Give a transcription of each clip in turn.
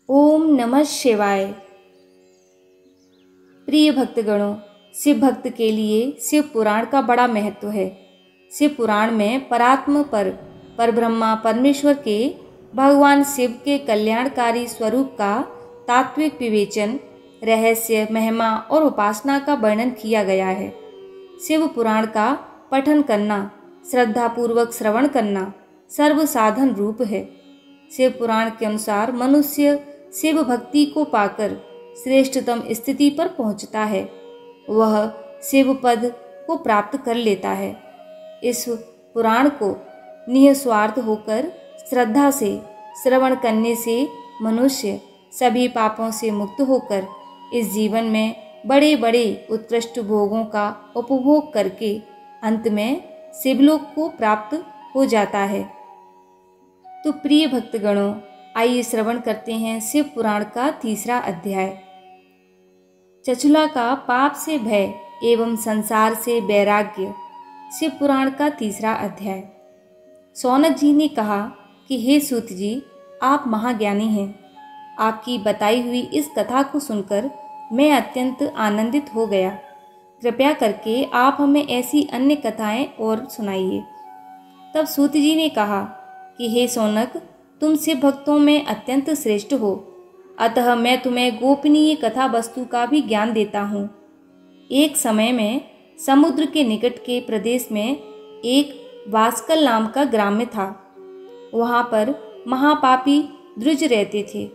ओम नमः शिवाय। प्रिय भक्तगणों, शिव भक्त के लिए शिव पुराण का बड़ा महत्व है। शिव पुराण में परात्म परब्रह्मा परमेश्वर के भगवान शिव के कल्याणकारी स्वरूप का तात्विक विवेचन, रहस्य, महिमा और उपासना का वर्णन किया गया है। शिव पुराण का पठन करना, श्रद्धापूर्वक श्रवण करना सर्व साधन रूप है। शिव पुराण के अनुसार मनुष्य शिव भक्ति को पाकर श्रेष्ठतम स्थिति पर पहुंचता है, वह शिव पद को प्राप्त कर लेता है। इस पुराण को निस्वार्थ होकर श्रद्धा से श्रवण करने से मनुष्य सभी पापों से मुक्त होकर इस जीवन में बड़े बड़े उत्कृष्ट भोगों का उपभोग करके अंत में शिवलोक को प्राप्त हो जाता है। तो प्रिय भक्तगणों, आइए श्रवण करते हैं शिव पुराण का तीसरा अध्याय। चचुला का पाप से भय एवं संसार से वैराग्य। शिव पुराण का तीसरा अध्याय। सौनक जी ने कहा कि हे सूत जी, आप महाज्ञानी हैं। आपकी बताई हुई इस कथा को सुनकर मैं अत्यंत आनंदित हो गया। कृपया करके आप हमें ऐसी अन्य कथाएं और सुनाइए। तब सूत जी ने कहा कि हे सौनक, तुम शिव भक्तों में अत्यंत श्रेष्ठ हो, अतः मैं तुम्हें गोपनीय कथा वस्तु का भी ज्ञान देता हूँ। एक समय में समुद्र के निकट के प्रदेश में एक वास्कल नाम का ग्राम्य था। वहाँ पर महापापी द्विज रहते थे,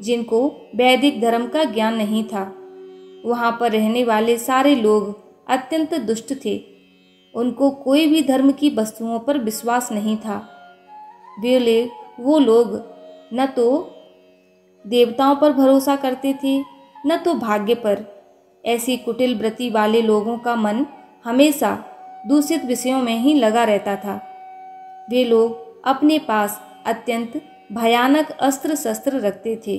जिनको वैदिक धर्म का ज्ञान नहीं था। वहाँ पर रहने वाले सारे लोग अत्यंत दुष्ट थे। उनको कोई भी धर्म की वस्तुओं पर विश्वास नहीं था। वो लोग न तो देवताओं पर भरोसा करते थे, न तो भाग्य पर। ऐसी कुटिल वृत्ति वाले लोगों का मन हमेशा दूषित विषयों में ही लगा रहता था। वे लोग अपने पास अत्यंत भयानक अस्त्र शस्त्र रखते थे।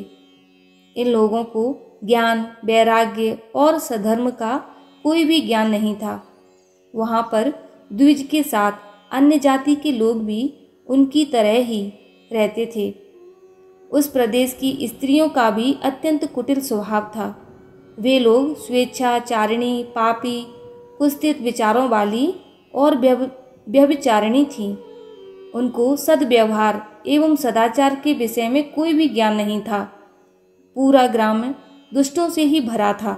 इन लोगों को ज्ञान, वैराग्य और सधर्म का कोई भी ज्ञान नहीं था। वहाँ पर द्विज के साथ अन्य जाति के लोग भी उनकी तरह ही रहते थे। उस प्रदेश की स्त्रियों का भी अत्यंत कुटिल स्वभाव था। वे लोग स्वेच्छाचारिणी, पापी, कुत्सित विचारों वाली और व्यभिचारिणी थीं। उनको सद्व्यवहार एवं सदाचार के विषय में कोई भी ज्ञान नहीं था। पूरा ग्राम दुष्टों से ही भरा था।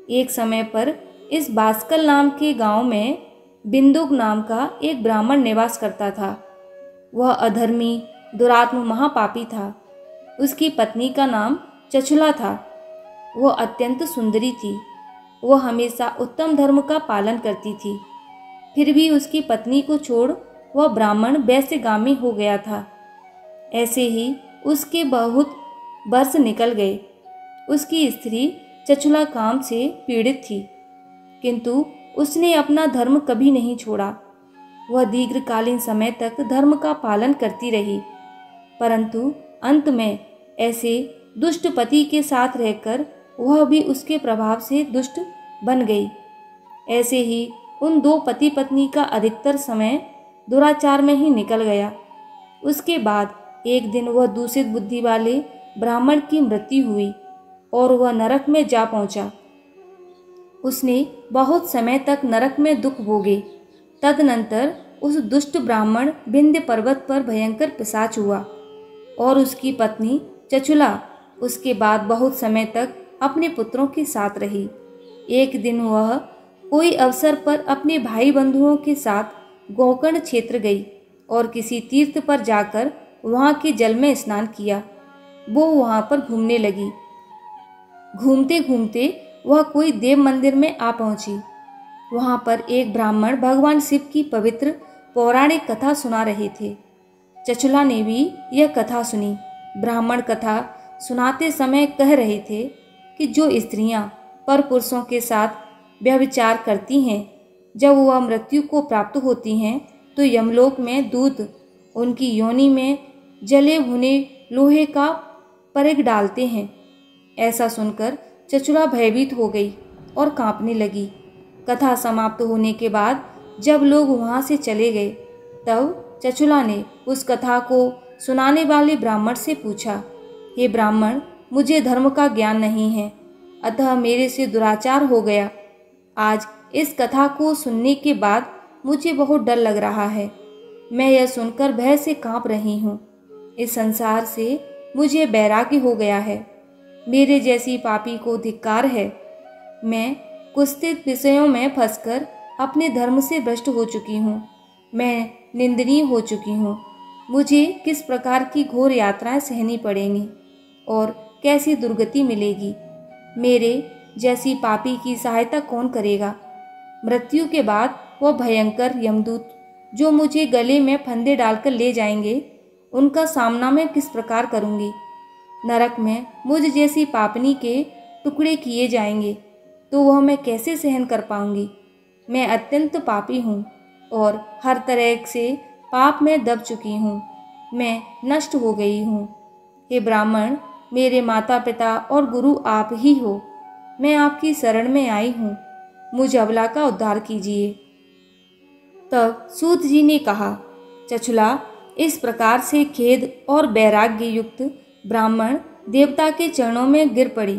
एक समय पर इस बास्कल नाम के गांव में बिंदुक नाम का एक ब्राह्मण निवास करता था। वह अधर्मी, दुरात्म महापापी था। उसकी पत्नी का नाम चचुला था। वह अत्यंत सुंदरी थी। वह हमेशा उत्तम धर्म का पालन करती थी। फिर भी उसकी पत्नी को छोड़ वह ब्राह्मण वैश्यगामी हो गया था। ऐसे ही उसके बहुत वर्ष निकल गए। उसकी स्त्री चचुला काम से पीड़ित थी, किंतु उसने अपना धर्म कभी नहीं छोड़ा। वह दीर्घकालीन समय तक धर्म का पालन करती रही, परंतु अंत में ऐसे दुष्ट पति के साथ रहकर वह भी उसके प्रभाव से दुष्ट बन गई। ऐसे ही उन दो पति पत्नी का अधिकतर समय दुराचार में ही निकल गया। उसके बाद एक दिन वह दूषित बुद्धि वाले ब्राह्मण की मृत्यु हुई और वह नरक में जा पहुंचा। उसने बहुत समय तक नरक में दुख भोगे। तदनंतर उस दुष्ट ब्राह्मण विंध्य पर्वत पर भयंकर पिशाच हुआ और उसकी पत्नी चचुला उसके बाद बहुत समय तक अपने पुत्रों के साथ रही। एक दिन वह कोई अवसर पर अपने भाई बंधुओं के साथ गोकर्ण क्षेत्र गई और किसी तीर्थ पर जाकर वहाँ के जल में स्नान किया। वो वहाँ पर घूमने लगी। घूमते घूमते वह कोई देव मंदिर में आ पहुंची। वहाँ पर एक ब्राह्मण भगवान शिव की पवित्र पौराणिक कथा सुना रहे थे। चचुला ने भी यह कथा सुनी। ब्राह्मण कथा सुनाते समय कह रहे थे कि जो स्त्रियां पर पुरुषों के साथ व्यभिचार करती हैं, जब वह मृत्यु को प्राप्त होती हैं तो यमलोक में दूत उनकी योनि में जले भुने लोहे का परिग डालते हैं। ऐसा सुनकर चचुला भयभीत हो गई और कांपने लगी। कथा समाप्त होने के बाद जब लोग वहाँ से चले गए, तब चचुला ने उस कथा को सुनाने वाले ब्राह्मण से पूछा हे ब्राह्मण, मुझे धर्म का ज्ञान नहीं है, अतः मेरे से दुराचार हो गया। आज इस कथा को सुनने के बाद मुझे बहुत डर लग रहा है। मैं यह सुनकर भय से कांप रही हूँ। इस संसार से मुझे वैराग्य हो गया है। मेरे जैसी पापी को धिक्कार है। मैं कुत्सित विषयों में फंसकर अपने धर्म से भ्रष्ट हो चुकी हूँ। मैं निंदनीय हो चुकी हूँ। मुझे किस प्रकार की घोर यात्राएं सहनी पड़ेंगी और कैसी दुर्गति मिलेगी। मेरे जैसी पापी की सहायता कौन करेगा। मृत्यु के बाद वह भयंकर यमदूत जो मुझे गले में फंदे डालकर ले जाएंगे, उनका सामना मैं किस प्रकार करूंगी। नरक में मुझ जैसी पापनी के टुकड़े किए जाएंगे तो वह मैं कैसे सहन कर पाऊंगी। मैं अत्यंत पापी हूँ और हर तरह से पाप में दब चुकी हूँ। मैं नष्ट हो गई हूँ। हे ब्राह्मण, मेरे माता पिता और गुरु आप ही हो। मैं आपकी शरण में आई हूँ। मुझ अबला का उद्धार कीजिए। तब सूत जी ने कहा, चचुला, इस प्रकार से खेद और वैराग्य युक्त ब्राह्मण देवता के चरणों में गिर पड़ी।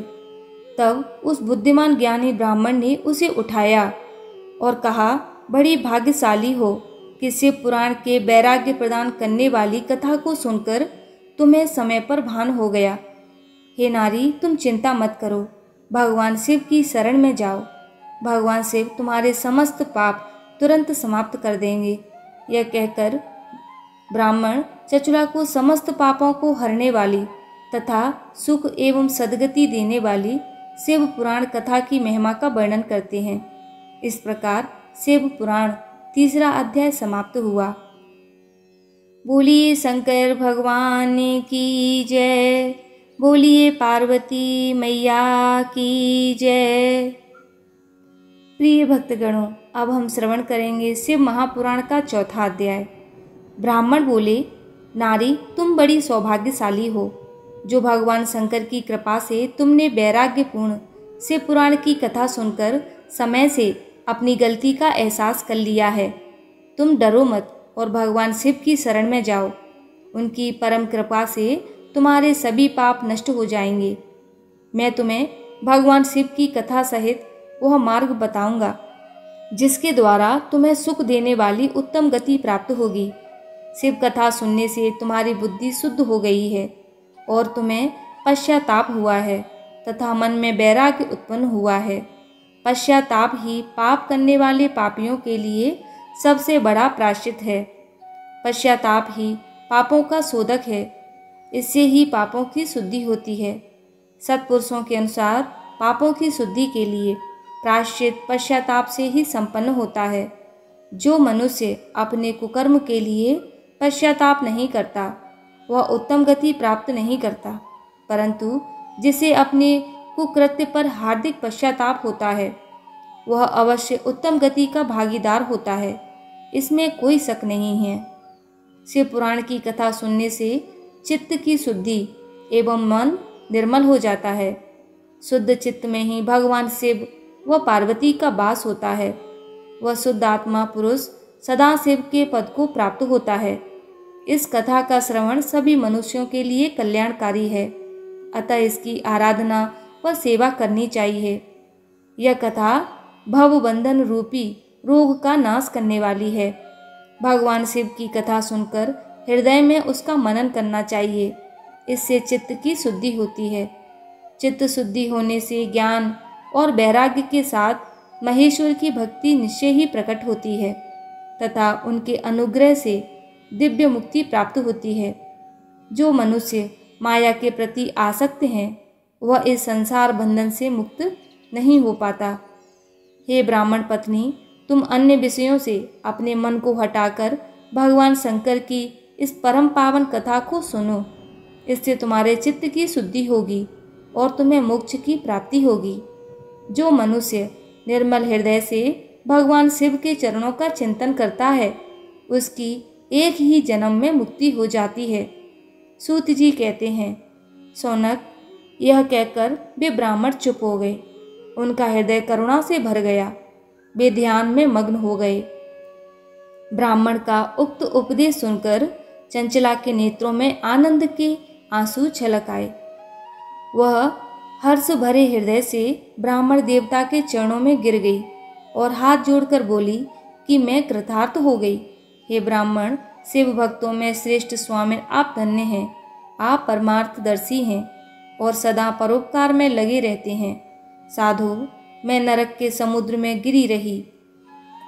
तब उस बुद्धिमान ज्ञानी ब्राह्मण ने उसे उठाया और कहा, बड़ी भाग्यशाली हो कि शिव पुराण के वैराग्य प्रदान करने वाली कथा को सुनकर तुम्हें समय पर भान हो गया। हे नारी, तुम चिंता मत करो, भगवान शिव की शरण में जाओ। भगवान शिव तुम्हारे समस्त पाप तुरंत समाप्त कर देंगे। यह कहकर ब्राह्मण चचुला को समस्त पापों को हरने वाली तथा सुख एवं सद्गति देने वाली शिव पुराण कथा की महिमा का वर्णन करते हैं। इस प्रकार शिव पुराण 3रा अध्याय समाप्त हुआ। बोलिए शंकर भगवान की जय। बोलिए पार्वती मैया की जय। प्रिय भक्तगणों, अब हम श्रवण करेंगे शिव महापुराण का 4था अध्याय। ब्राह्मण बोले, नारी, तुम बड़ी सौभाग्यशाली हो जो भगवान शंकर की कृपा से तुमने वैराग्यपूर्ण शिव पुराण की कथा सुनकर समय से अपनी गलती का एहसास कर लिया है। तुम डरो मत और भगवान शिव की शरण में जाओ। उनकी परम कृपा से तुम्हारे सभी पाप नष्ट हो जाएंगे। मैं तुम्हें भगवान शिव की कथा सहित वह मार्ग बताऊंगा जिसके द्वारा तुम्हें सुख देने वाली उत्तम गति प्राप्त होगी। शिव कथा सुनने से तुम्हारी बुद्धि शुद्ध हो गई है और तुम्हें पश्चाताप हुआ है तथा मन में वैराग्य उत्पन्न हुआ है। पश्चाताप ही पाप करने वाले पापियों के लिए सबसे बड़ा प्रायश्चित है। पश्चाताप ही पापों का शोधक है। इससे ही पापों की शुद्धि होती है। सत्पुरुषों के अनुसार पापों की शुद्धि के लिए प्रायश्चित पश्चाताप से ही संपन्न होता है। जो मनुष्य अपने कुकर्म के लिए पश्चाताप नहीं करता वह उत्तम गति प्राप्त नहीं करता, परंतु जिसे अपने कुकृत्य पर हार्दिक पश्चाताप होता है वह अवश्य उत्तम गति का भागीदार होता है। इसमें कोई शक नहीं है। शिव पुराण की कथा सुनने से चित्त की शुद्धि एवं मन निर्मल हो जाता है। शुद्ध चित्त में ही भगवान शिव व पार्वती का वास होता है। वह शुद्ध आत्मा पुरुष सदा शिव के पद को प्राप्त होता है। इस कथा का श्रवण सभी मनुष्यों के लिए कल्याणकारी है, अतः इसकी आराधना व सेवा करनी चाहिए। यह कथा भवबंधन रूपी रोग का नाश करने वाली है। भगवान शिव की कथा सुनकर हृदय में उसका मनन करना चाहिए। इससे चित्त की शुद्धि होती है। चित्त शुद्धि होने से ज्ञान और वैराग्य के साथ महेश्वर की भक्ति निश्चय ही प्रकट होती है तथा उनके अनुग्रह से दिव्य मुक्ति प्राप्त होती है। जो मनुष्य माया के प्रति आसक्त हैं वह इस संसार बंधन से मुक्त नहीं हो पाता। हे ब्राह्मण पत्नी, तुम अन्य विषयों से अपने मन को हटाकर भगवान शंकर की इस परम पावन कथा को सुनो। इससे तुम्हारे चित्त की शुद्धि होगी और तुम्हें मोक्ष की प्राप्ति होगी। जो मनुष्य निर्मल हृदय से भगवान शिव के चरणों का चिंतन करता है उसकी एक ही जन्म में मुक्ति हो जाती है। सूत जी कहते हैं, सौनक, यह कहकर वे ब्राह्मण चुप हो गए। उनका हृदय करुणा से भर गया। वे ध्यान में मग्न हो गए। ब्राह्मण का उक्त उपदेश सुनकर चंचला के नेत्रों में आनंद के आंसू छलक आए। वह हर्ष भरे हृदय से ब्राह्मण देवता के चरणों में गिर गई और हाथ जोड़कर बोली कि मैं कृतार्थ हो गई। हे ब्राह्मण, शिव भक्तों में श्रेष्ठ स्वामिन आप धन्य हैं। आप परमार्थदर्शी हैं और सदा परोपकार में लगे रहते हैं। साधु, मैं नरक के समुद्र में गिरी रही,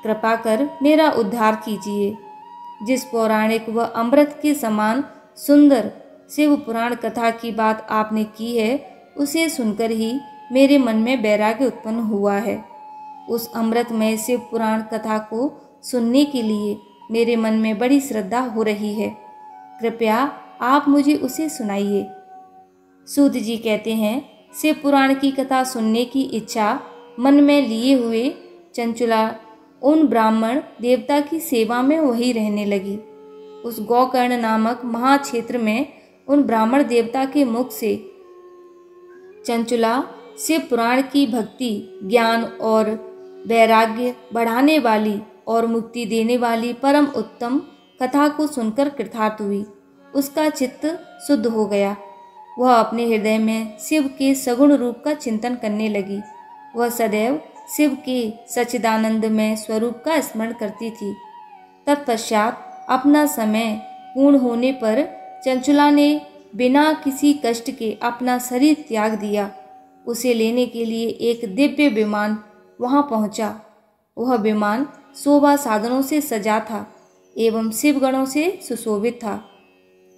कृपा कर मेरा उद्धार कीजिए। जिस पौराणिक व अमृत के समान सुंदर शिव पुराण कथा की बात आपने की है, उसे सुनकर ही मेरे मन में वैराग्य उत्पन्न हुआ है। उस अमृतमय शिव पुराण कथा को सुनने के लिए मेरे मन में बड़ी श्रद्धा हो रही है। कृपया आप मुझे उसे सुनाइए। सूत जी कहते हैं, शिव पुराण की कथा सुनने की इच्छा मन में लिए हुए चंचुला उन ब्राह्मण देवता की सेवा में वही रहने लगी। उस गोकर्ण नामक महाक्षेत्र में उन ब्राह्मण देवता के मुख से चंचुला शिव पुराण की भक्ति, ज्ञान और वैराग्य बढ़ाने वाली और मुक्ति देने वाली परम उत्तम कथा को सुनकर कृतार्थ हुई। उसका चित्त शुद्ध हो गया। वह अपने हृदय में शिव के सगुण रूप का चिंतन करने लगी। वह सदैव शिव के सच्चिदानंदमय स्वरूप का स्मरण करती थी। तत्पश्चात अपना समय पूर्ण होने पर चंचुला ने बिना किसी कष्ट के अपना शरीर त्याग दिया। उसे लेने के लिए एक दिव्य विमान वहां पहुंचा। वह विमान शोभा साधनों से सजा था एवं शिवगणों से सुशोभित था।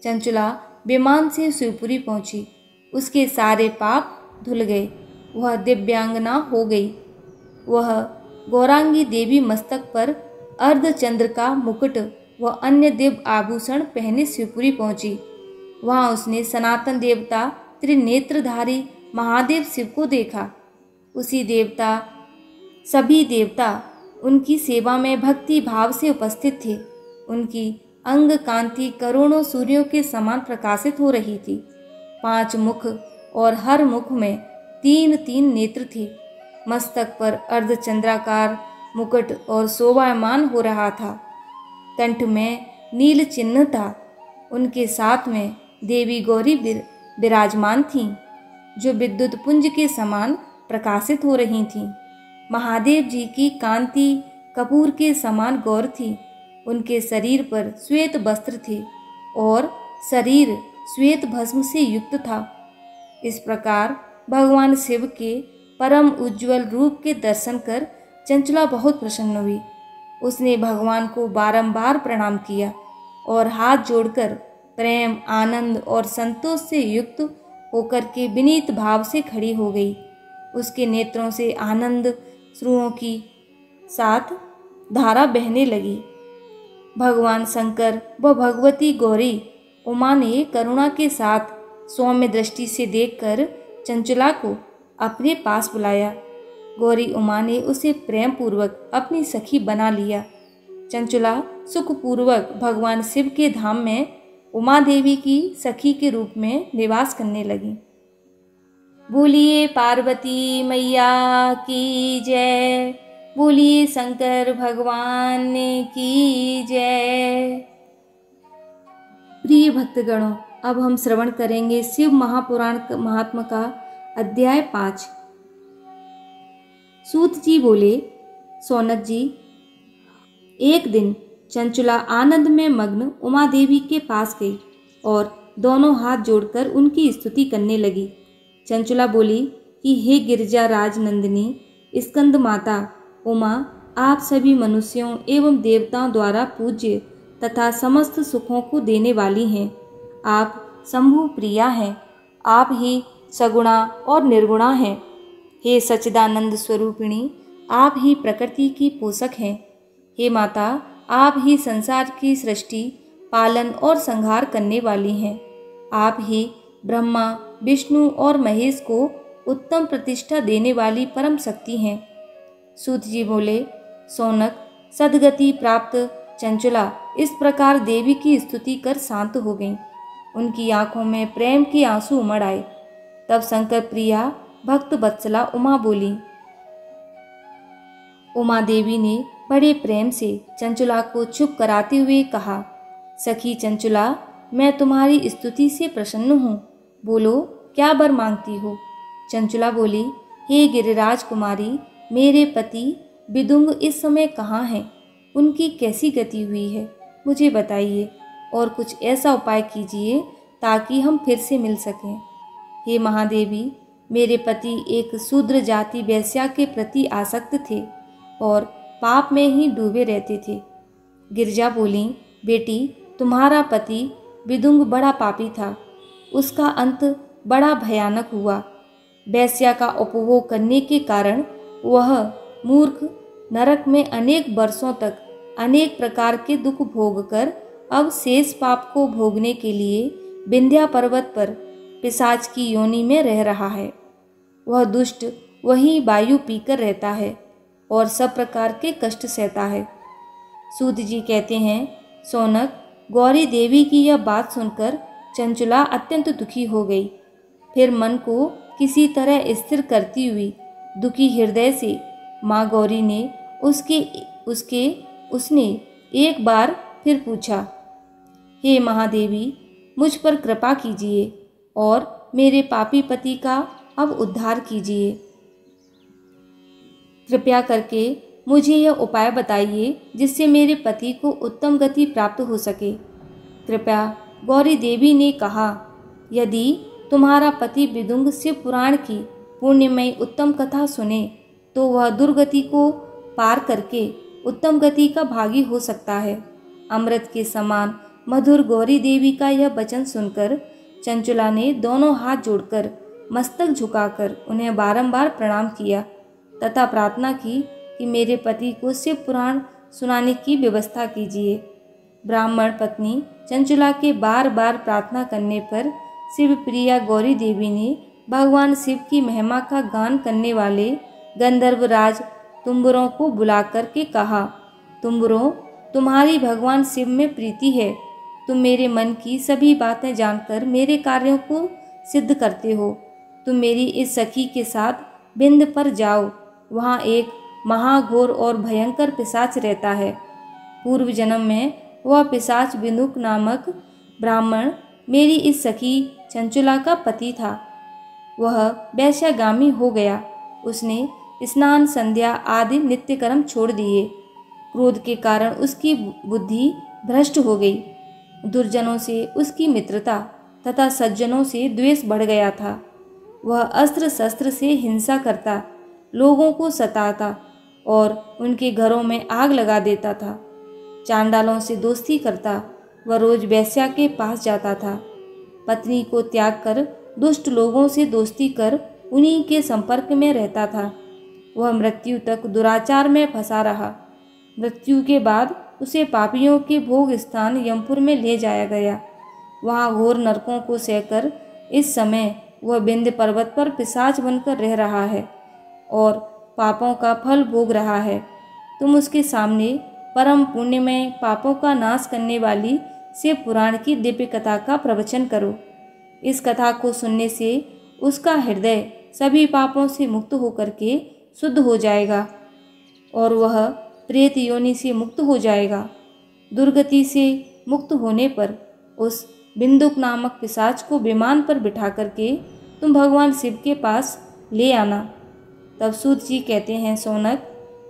चंचुला विमान से शिवपुरी पहुंची। उसके सारे पाप धुल गए। वह दिव्यांगना हो गई। वह गौरांगी देवी मस्तक पर अर्धचंद्र का मुकुट व अन्य दिव्य आभूषण पहने शिवपुरी पहुंची। वहां उसने सनातन देवता त्रिनेत्रधारी महादेव शिव को देखा। सभी देवता उनकी सेवा में भक्ति भाव से उपस्थित थे। उनकी अंग कांति करोड़ों सूर्यों के समान प्रकाशित हो रही थी। 5 मुख और हर मुख में 3-3 नेत्र थे। मस्तक पर अर्धचंद्राकार मुकुट और शोभायमान हो रहा था। कंठ में नील चिन्ह था। उनके साथ में देवी गौरी विराजमान थीं, जो विद्युत पुंज के समान प्रकाशित हो रही थीं। महादेव जी की कांति कपूर के समान गौर थी। उनके शरीर पर श्वेत वस्त्र थे और शरीर श्वेत भस्म से युक्त था। इस प्रकार भगवान शिव के परम उज्ज्वल रूप के दर्शन कर चंचला बहुत प्रसन्न हुई। उसने भगवान को बारंबार प्रणाम किया और हाथ जोड़कर प्रेम, आनंद और संतोष से युक्त होकर के विनीत भाव से खड़ी हो गई। उसके नेत्रों से आनंद श्रुओं की साथ धारा बहने लगी। भगवान शंकर व भगवती गौरी उमा ने करुणा के साथ सौम्य दृष्टि से देखकर चंचला को अपने पास बुलाया। गौरी उमा ने उसे प्रेम पूर्वक अपनी सखी बना लिया। चंचला सुखपूर्वक भगवान शिव के धाम में उमा देवी की सखी के रूप में निवास करने लगी। बोलिए पार्वती मैया की जय। बोलिए शंकर भगवान की जय। प्रिय भक्तगणों, अब हम श्रवण करेंगे शिव महापुराण महात्मा का अध्याय 5। सूत जी बोले, सौनक जी, एक दिन चंचुला आनंद में मग्न उमा देवी के पास गई और दोनों हाथ जोड़कर उनकी स्तुति करने लगी। चंचुला बोली कि हे गिरिजा राज नंदिनी स्कंद माता उमा, आप सभी मनुष्यों एवं देवताओं द्वारा पूज्य तथा समस्त सुखों को देने वाली हैं। आप शंभु प्रिया हैं। आप ही सगुणा और निर्गुणा हैं। हे सच्चिदानंद स्वरूपिणी, आप ही प्रकृति की पोषक हैं। हे माता, आप ही संसार की सृष्टि, पालन और संहार करने वाली हैं। आप ही ब्रह्मा, विष्णु और महेश को उत्तम प्रतिष्ठा देने वाली परम शक्ति हैं। सूत जी बोले, सौनक, सद्गति प्राप्त चंचला इस प्रकार देवी की स्तुति कर शांत हो गई। उनकी आंखों में प्रेम के आंसू उमड़ आए। तब शंकर प्रिया भक्त वत्सला उमा बोली। उमा देवी ने बड़े प्रेम से चंचुला को चुप कराते हुए कहा, सखी चंचुला, मैं तुम्हारी स्तुति से प्रसन्न हूँ। बोलो, क्या वर मांगती हो? चंचुला बोली, हे गिरिराज कुमारी, मेरे पति विदुंग इस समय कहाँ हैं? उनकी कैसी गति हुई है, मुझे बताइए, और कुछ ऐसा उपाय कीजिए ताकि हम फिर से मिल सकें। हे महादेवी, मेरे पति एक शूद्र जाति वेश्या के प्रति आसक्त थे और पाप में ही डूबे रहते थे। गिरिजा बोली, बेटी, तुम्हारा पति विदुंग बड़ा पापी था। उसका अंत बड़ा भयानक हुआ। वेश्या का उपभोग करने के कारण वह मूर्ख नरक में अनेक वर्षों तक अनेक प्रकार के दुख भोगकर अब शेष पाप को भोगने के लिए विंध्या पर्वत पर पिशाच की योनि में रह रहा है। वह दुष्ट वहीं वायु पीकर रहता है और सब प्रकार के कष्ट सहता है। सूत जी कहते हैं, सौनक, गौरी देवी की यह बात सुनकर चंचुला अत्यंत दुखी हो गई। फिर मन को किसी तरह स्थिर करती हुई दुखी हृदय से माँ गौरी ने उसने एक बार फिर पूछा, हे महादेवी, मुझ पर कृपा कीजिए और मेरे पापी पति का अब उद्धार कीजिए। कृपया करके मुझे यह उपाय बताइए जिससे मेरे पति को उत्तम गति प्राप्त हो सके। कृपया गौरी देवी ने कहा, यदि तुम्हारा पति विदुंग शिव पुराण की पुण्यमयी उत्तम कथा सुने तो वह दुर्गति को पार करके उत्तम गति का भागी हो सकता है। अमृत के समान मधुर गौरी देवी का यह वचन सुनकर चंचुला ने दोनों हाथ जोड़कर मस्तक झुकाकर उन्हें बारंबार प्रणाम किया तथा प्रार्थना की कि मेरे पति को शिव पुराण सुनाने की व्यवस्था कीजिए। ब्राह्मण पत्नी चंचुला के बार बार प्रार्थना करने पर शिव प्रिया गौरी देवी ने भगवान शिव की महिमा का गान करने वाले गंधर्वराज तुम्बरों को बुलाकर के कहा, तुम्बरों, तुम्हारी भगवान शिव में प्रीति है। तुम मेरे मन की सभी बातें जानकर मेरे कार्यों को सिद्ध करते हो। तुम मेरी इस सखी के साथ बिंद पर जाओ। वहाँ एक महाघोर और भयंकर पिशाच रहता है। पूर्व जन्म में वह पिशाच बिंदुक नामक ब्राह्मण मेरी इस सखी चंचुला का पति था। वह वैश्यागामी हो गया। उसने स्नान, संध्या आदि नित्य कर्म छोड़ दिए। क्रोध के कारण उसकी बुद्धि भ्रष्ट हो गई। दुर्जनों से उसकी मित्रता तथा सज्जनों से द्वेष बढ़ गया था। वह अस्त्र शस्त्र से हिंसा करता, लोगों को सताता और उनके घरों में आग लगा देता था। चांडालों से दोस्ती करता, वह रोज वेश्या के पास जाता था। पत्नी को त्याग कर दुष्ट लोगों से दोस्ती कर उन्हीं के संपर्क में रहता था। वह मृत्यु तक दुराचार में फंसा रहा। मृत्यु के बाद उसे पापियों के भोग स्थान यमपुर में ले जाया गया। वहाँ घोर नरकों को सहकर इस समय वह विंध्य पर्वत पर पिशाच बनकर रह रहा है और पापों का फल भोग रहा है। तुम उसके सामने परम पुण्य में पापों का नाश करने वाली शिव पुराण की दिव्य कथा का प्रवचन करो। इस कथा को सुनने से उसका हृदय सभी पापों से मुक्त होकर के शुद्ध हो जाएगा और वह प्रेत योनि से मुक्त हो जाएगा। दुर्गति से मुक्त होने पर उस बिंदुक नामक पिशाच को विमान पर बिठा करके तुम भगवान शिव के पास ले आना। तब सूत जी कहते हैं, सौनक,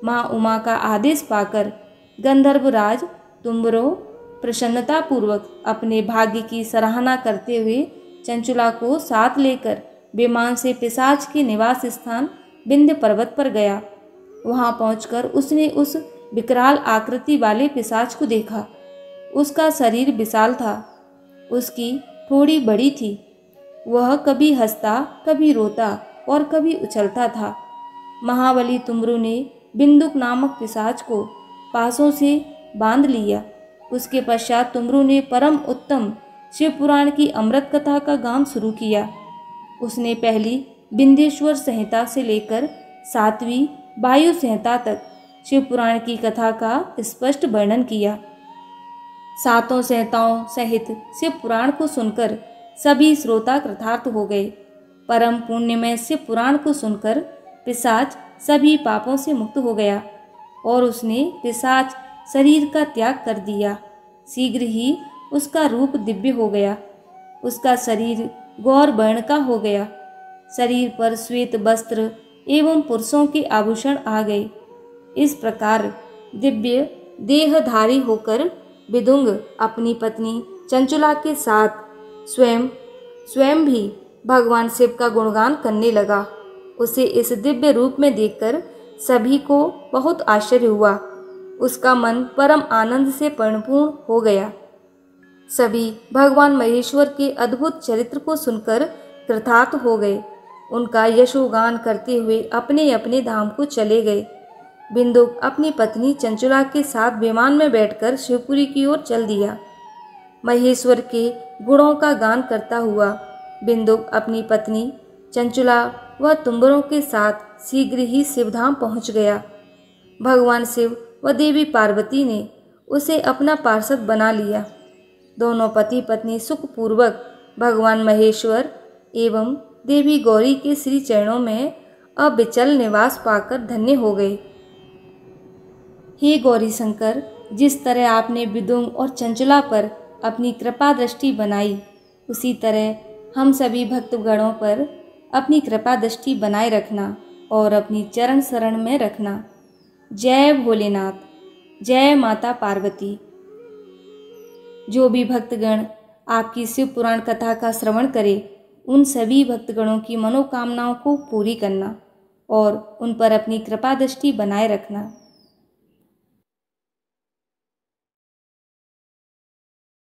माँ उमा का आदेश पाकर गंधर्वराज तुम्बरो प्रसन्नतापूर्वक अपने भाग्य की सराहना करते हुए चंचुला को साथ लेकर विमान से पिशाच के निवास स्थान विंध्य पर्वत पर गया। वहां पहुंचकर उसने उस विकराल आकृति वाले पिशाच को देखा। उसका शरीर विशाल था, उसकी थोड़ी बड़ी थी। वह कभी हंसता, कभी रोता और कभी उछलता था। महाबली तुम्बरु ने बिंदुक नामक पिशाच को पासों से बांध लिया। उसके पश्चात तुम्बरु ने परम उत्तम शिव पुराण की अमृत कथा का गान शुरू किया। उसने पहली विंध्येश्वर संहिता से लेकर 7वीं वायु संहिता तक शिव पुराण की कथा का स्पष्ट वर्णन किया। 7 संहिताओं सहित शिव पुराण को सुनकर सभी श्रोता कृतार्थ हो गए। परम पुण्य में शिव पुराण को सुनकर पिशाच सभी पापों से मुक्त हो गया और उसने पिशाच शरीर का त्याग कर दिया। शीघ्र ही उसका रूप दिव्य हो गया। उसका शरीर गौर वर्ण का हो गया। शरीर पर श्वेत वस्त्र एवं पुरुषों के आभूषण आ गए। इस प्रकार दिव्य देहधारी होकर विदुंग अपनी पत्नी चंचुला के साथ स्वयं भी भगवान शिव का गुणगान करने लगा। उसे इस दिव्य रूप में देखकर सभी को बहुत आश्चर्य हुआ। उसका मन परम आनंद से परिपूर्ण हो गया। सभी भगवान महेश्वर के अद्भुत चरित्र को सुनकर कृतार्थ हो गए। उनका यशोगान करते हुए अपने अपने धाम को चले गए। बिंदुक अपनी पत्नी चंचुला के साथ विमान में बैठकर शिवपुरी की ओर चल दिया। महेश्वर के गुणों का गान करता हुआ बिंदुक अपनी पत्नी चंचुला व तुम्बरों के साथ शीघ्र ही शिवधाम पहुंच गया। भगवान शिव व देवी पार्वती ने उसे अपना पार्षद बना लिया। दोनों पति पत्नी सुखपूर्वक भगवान महेश्वर एवं देवी गौरी के श्री चरणों में अविचल निवास पाकर धन्य हो गए। हे गौरी शंकर, जिस तरह आपने विदुंग और चंचुला पर अपनी कृपा दृष्टि बनाई, उसी तरह हम सभी भक्तगणों पर अपनी कृपा दृष्टि बनाए रखना और अपनी चरण शरण में रखना। जय भोलेनाथ, जय माता पार्वती। जो भी भक्तगण आपकी शिव पुराण कथा का श्रवण करे, उन सभी भक्तगणों की मनोकामनाओं को पूरी करना और उन पर अपनी कृपा दृष्टि बनाए रखना।